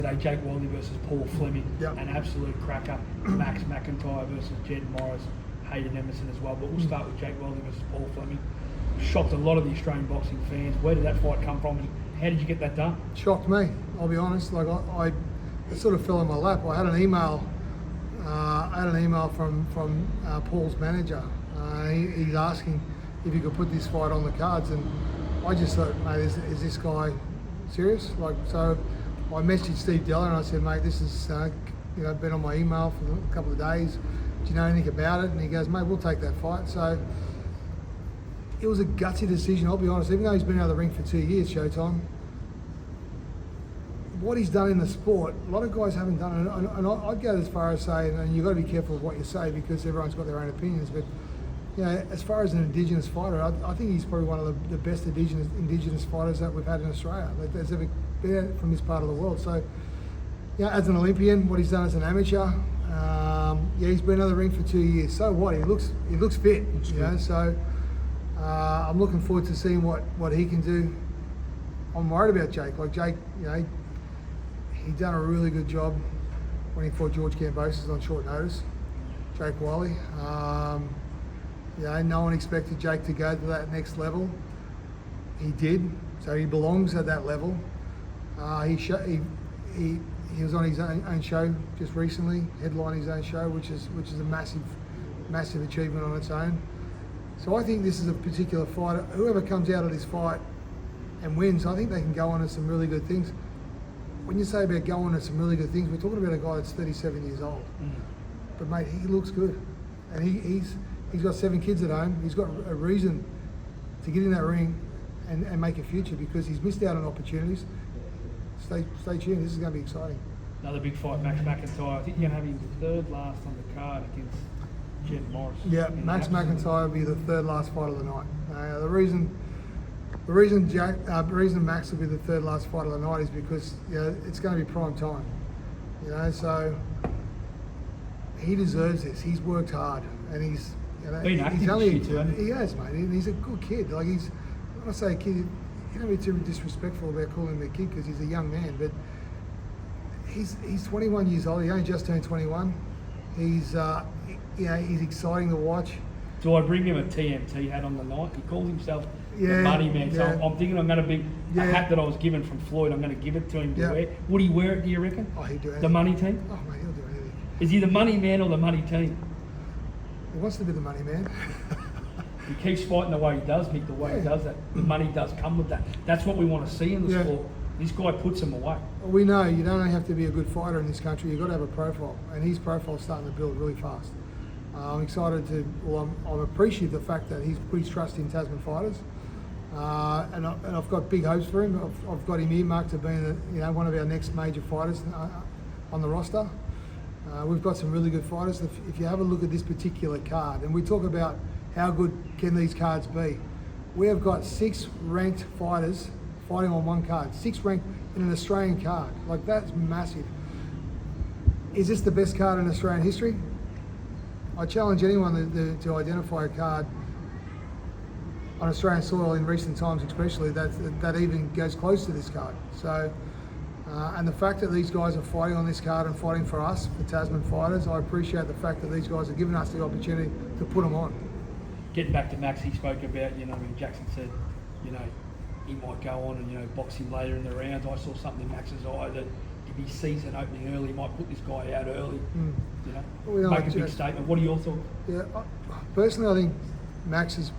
Today, Jake Wyllie versus Paul Flemimg, Yep. an absolute cracker. Max McIntyre versus Jed Morris, Hayden Emerson as well. But we'll start with Jake Wyllie versus Paul Flemimg. Shocked a lot of the Australian boxing fans. Where did that fight come from, and how did you get that done? Shocked me, I'll be honest. Like it sort of fell in my lap. I had an email. From Paul's manager. He's asking if he could put this fight on the cards, and I just thought, mate, is this guy serious? Like, so I messaged Steve Deller and I said, mate, this is been on my email for a couple of days. Do you know anything about it? And he goes, mate, we'll take that fight. So it was a gutsy decision, I'll be honest. Even though he's been out of the ring for 2 years, Showtime, what he's done in the sport, a lot of guys haven't done it. And I'd go as far as saying, and you've got to be careful of what you say because everyone's got their own opinions, but as far as an Indigenous fighter, I think he's probably one of the best Indigenous fighters that we've had in Australia, that there's ever been from this part of the world. So, as an Olympian, what he's done as an amateur, he's been out of the ring for 2 years. So what? He looks fit, So I'm looking forward to seeing what he can do. I'm worried about Jake. Like Jake, he done a really good job when he fought George Kambosos on short notice. Jake Wyllie. No one expected Jake to go to that next level. He did, so he belongs at that level. He was on his own show just recently, headlining his own show, which is a massive achievement on its own. So I think this is a particular fighter. Whoever comes out of this fight and wins, I think they can go on to some really good things. When you say about going to some really good things, we're talking about a guy that's 37 years old. But mate, he looks good, and he's got 7 kids at home. He's got a reason to get in that ring and make a future because he's missed out on opportunities. Stay tuned. This is going to be exciting. Another big fight, Max McIntyre. I think you're going to have him third last on the card against Jed Morris. Yeah, Max McIntyre will be the third last fight of the night. The reason Max will be the third last fight of the night is because it's going to be prime time. So he deserves this. He's worked hard, and he's only too, hasn't he? He has, mate. And he's a good kid. Like when I say a kid, you don't be too disrespectful about calling him a kid because he's a young man. But he's 21 years old. He only just turned 21. He's exciting to watch. Do I bring him a TMT hat on the night? He calls himself the Money Man. So I'm thinking I'm going to be a hat that I was given from Floyd. I'm going to give it to him to wear. Would he wear it, do you reckon? Oh, he'd do anything. The Money Team? Oh, mate, he'll do anything. Is he the Money Man or the Money Team? He wants to be the money man. He keeps fighting the way he does, Mick, the way he does that. The money does come with that. That's what we want to see in the sport. This guy puts him away. We know you don't only have to be a good fighter in this country, you've got to have a profile. And his profile's starting to build really fast. I'm excited I'm appreciative of the fact that he's put his trust in Tasman fighters. And I've got big hopes for him. I've got him earmarked to being one of our next major fighters on the roster. We've got some really good fighters. If you have a look at this particular card, and we talk about how good can these cards be, we have got 6 ranked fighters fighting on one card. 6 ranked in an Australian card. Like, that's massive. Is this the best card in Australian history? I challenge anyone to identify a card on Australian soil in recent times, especially that even goes close to this card. So. And the fact that these guys are fighting on this card and fighting for us, for Tasman fighters, I appreciate the fact that these guys are giving us the opportunity to put them on. Getting back to Max, he spoke about, when Jackson said, he might go on and, box him later in the rounds. I saw something in Max's eye that if he sees an opening early, he might put this guy out early, make a big statement. What are your thoughts? Yeah, personally, I think Max has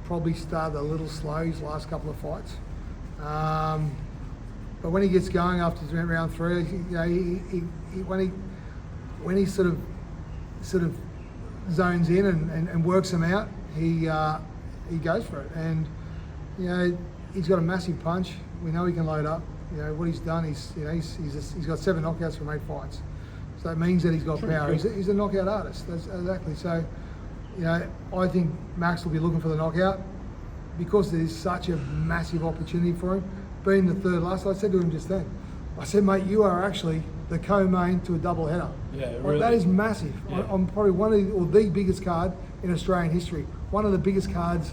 probably started a little slow his last couple of fights. But when he gets going after round 3, when he sort of zones in and works them out, he goes for it. And he's got a massive punch. We know he can load up. What he's done is he's got 7 knockouts from 8 fights. So that means that he's got power. He's a knockout artist. That's exactly. So I think Max will be looking for the knockout because there is such a massive opportunity for him. Being the third last, I said to him just then, I said, mate, you are actually the co-main to a double header. Yeah, really. That is massive. Yeah. I'm probably one of the biggest card in Australian history. One of the biggest cards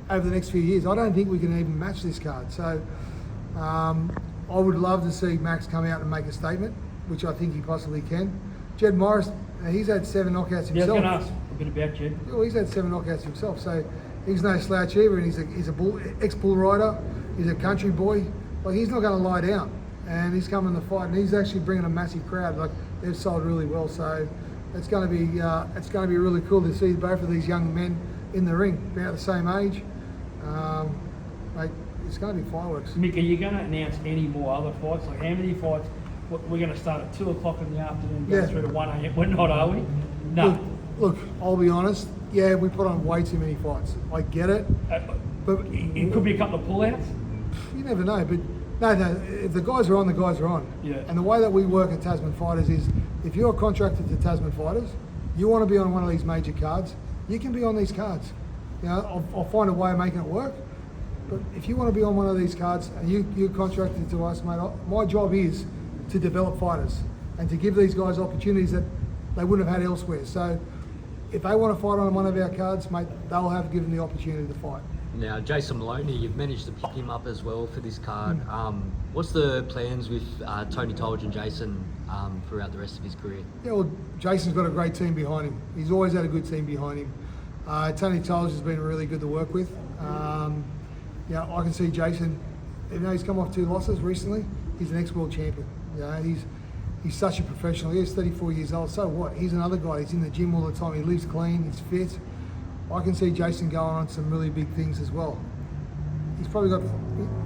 over the next few years. I don't think we can even match this card. So I would love to see Max come out and make a statement, which I think he possibly can. Jed Morris, he's had 7 knockouts himself. Yeah, I was going to ask a bit about Jed. Well, he's had 7 knockouts himself, so he's no slouch either, and he's a ex-bull rider. He's a country boy. Like, he's not going to lie down, and he's coming to fight, and he's actually bringing a massive crowd. Like, they've sold really well, so it's going to be really cool to see both of these young men in the ring, about the same age. Mate, it's going to be fireworks. Mick, are you going to announce any more other fights? Like, how many fights? We're going to start at 2 o'clock in the afternoon, go through to 1 a.m. We're not, are we? No. Look, I'll be honest. Yeah, we put on way too many fights. I get it, but it could be a couple of pullouts. You never know. But no. If the guys are on, the guys are on. Yeah. And the way that we work at Tasman Fighters is, if you're contracted to Tasman Fighters, you want to be on one of these major cards, you can be on these cards. You know, I'll find a way of making it work. But if you want to be on one of these cards and you're contracted to us, mate, my job is to develop fighters and to give these guys opportunities that they wouldn't have had elsewhere. So if they want to fight on one of our cards, mate, they'll have given the opportunity to fight. Now, Jason Moloney, you've managed to pick him up as well for this card. What's the plans with Tony Tolge and Jason throughout the rest of his career? Yeah, well, Jason's got a great team behind him. He's always had a good team behind him. Tony Tolge has been really good to work with. I can see Jason, even though he's come off 2 losses recently, he's an ex-world champion. He's such a professional. He's 34 years old. So what? He's another guy. He's in the gym all the time. He lives clean. He's fit. I can see Jason going on some really big things as well.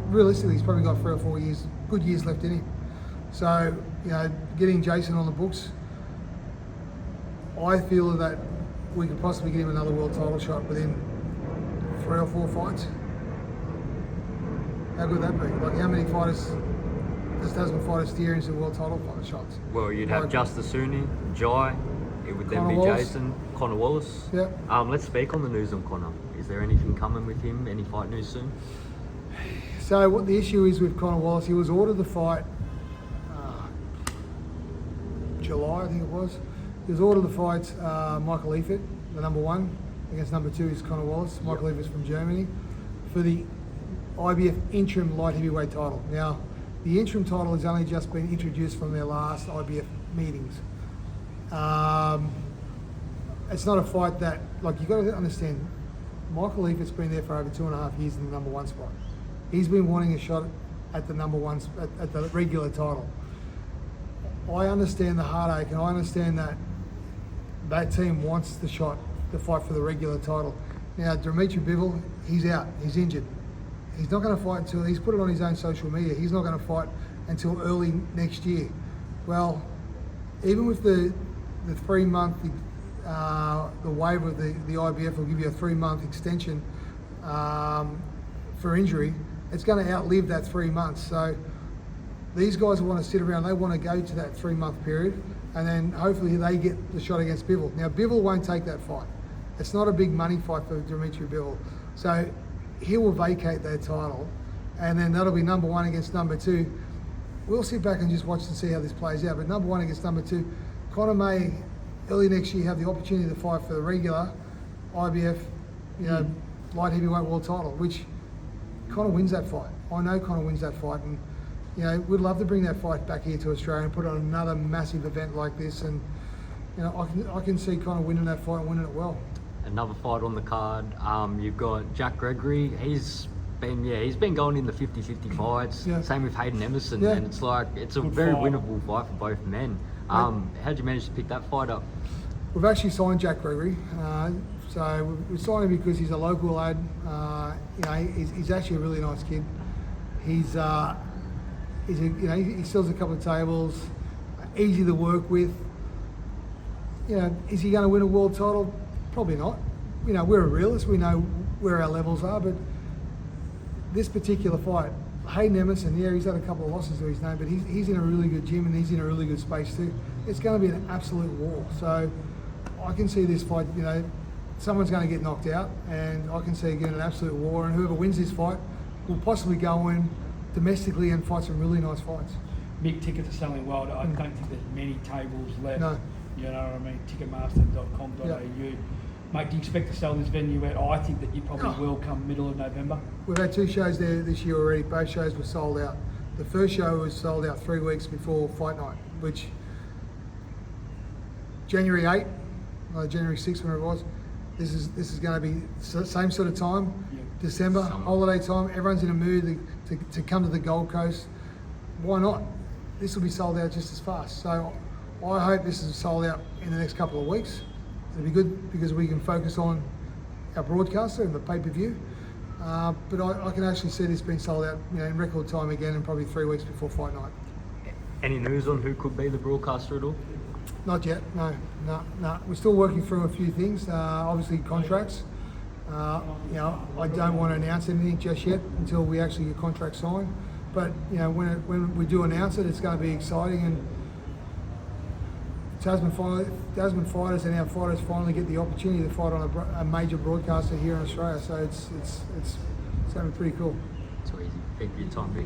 Realistically, he's probably got 3 or 4 years, good years left in him. So, getting Jason on the books, I feel that we could possibly get him another world title shot within 3 or 4 fights. How good would that be? Like, how many fighters does Tasman Fighters steer into world title fight shots? Well, you'd have Justice Suni, Jai, it would then be Wallace. Jason, Connor Wallace. Yep. Let's speak on the news on Connor. Is there anything coming with him? Any fight news soon? So what the issue is with Connor Wallace, he was ordered to fight July, I think it was. He was ordered to fight Michael Eifert, the number 1, against number 2 is Connor Wallace. Michael Eifert's from Germany, for the IBF interim light heavyweight title. Now, the interim title has only just been introduced from their last IBF meetings. It's not a fight that, like, you've got to understand, Michael Eifert's been there for over 2.5 years in the number 1 spot. He's been wanting a shot at the number 1, at the regular title. I understand the heartache, and I understand that team wants the shot to fight for the regular title. Now, Dimitri Bivol, he's out, he's injured. He's not going to fight until, he's put it on his own social media, he's not going to fight until early next year. Well, even with the 3-month, the waiver of the IBF will give you a 3-month extension for injury, it's going to outlive that 3 months. So these guys want to sit around, they want to go to that 3-month period, and then hopefully they get the shot against Bivol. Now, Bivol won't take that fight. It's not a big money fight for Dimitri Bivol. So he will vacate that title, and then that'll be number 1 against number 2. We'll sit back and just watch and see how this plays out. But number 1 against number 2, Connor may early next year have the opportunity to fight for the regular IBF, light heavyweight world title, which Connor wins that fight. I know Connor wins that fight, and we'd love to bring that fight back here to Australia and put on another massive event like this. And I can see Connor winning that fight and winning it well. Another fight on the card. You've got Jack Gregory. He's been going in the 50-50 fights. Yeah. Same with Hayden Emerson, and it's a very winnable fight for both men. How'd you manage to pick that fight up? We've actually signed Jack Gregory. So we signed him because he's a local lad. He's actually a really nice kid. He sells a couple of tables, easy to work with. Is he going to win a world title? Probably not. We're a realist. We know where our levels are, but this particular fight, Hayden Emerson, he's had a couple of losses to his name, but he's in a really good gym and he's in a really good space too. It's going to be an absolute war. So I can see this fight, someone's going to get knocked out, and I can see it getting an absolute war, and whoever wins this fight will possibly go in domestically and fight some really nice fights. Mick, tickets are selling well. I don't think there's many tables left. No. You know what I mean? Ticketmaster.com.au. Yep. Mate, do you expect to sell this venue out? I think that you probably will come middle of November. We've had 2 shows there this year already. Both shows were sold out. The first show was sold out 3 weeks before fight night, which January 8, January 6, whenever it was. This is going to be same sort of time, December, Summer. holiday time. Everyone's in a mood to come to the Gold Coast. Why not? This will be sold out just as fast. So I hope this is sold out in the next couple of weeks. It'll be good because we can focus on our broadcaster and the pay-per-view. But I can actually see this being sold out, in record time again, and probably 3 weeks before fight night. Any news on who could be the broadcaster at all? Not yet, no. We're still working through a few things. Obviously, contracts. I don't want to announce anything just yet until we actually get contracts signed. But when we do announce it, it's going to be exciting, and Tasman fighters and our fighters finally get the opportunity to fight on a major broadcaster here in Australia. So it's going to be pretty cool. Too easy. Thank you for your time, Mick.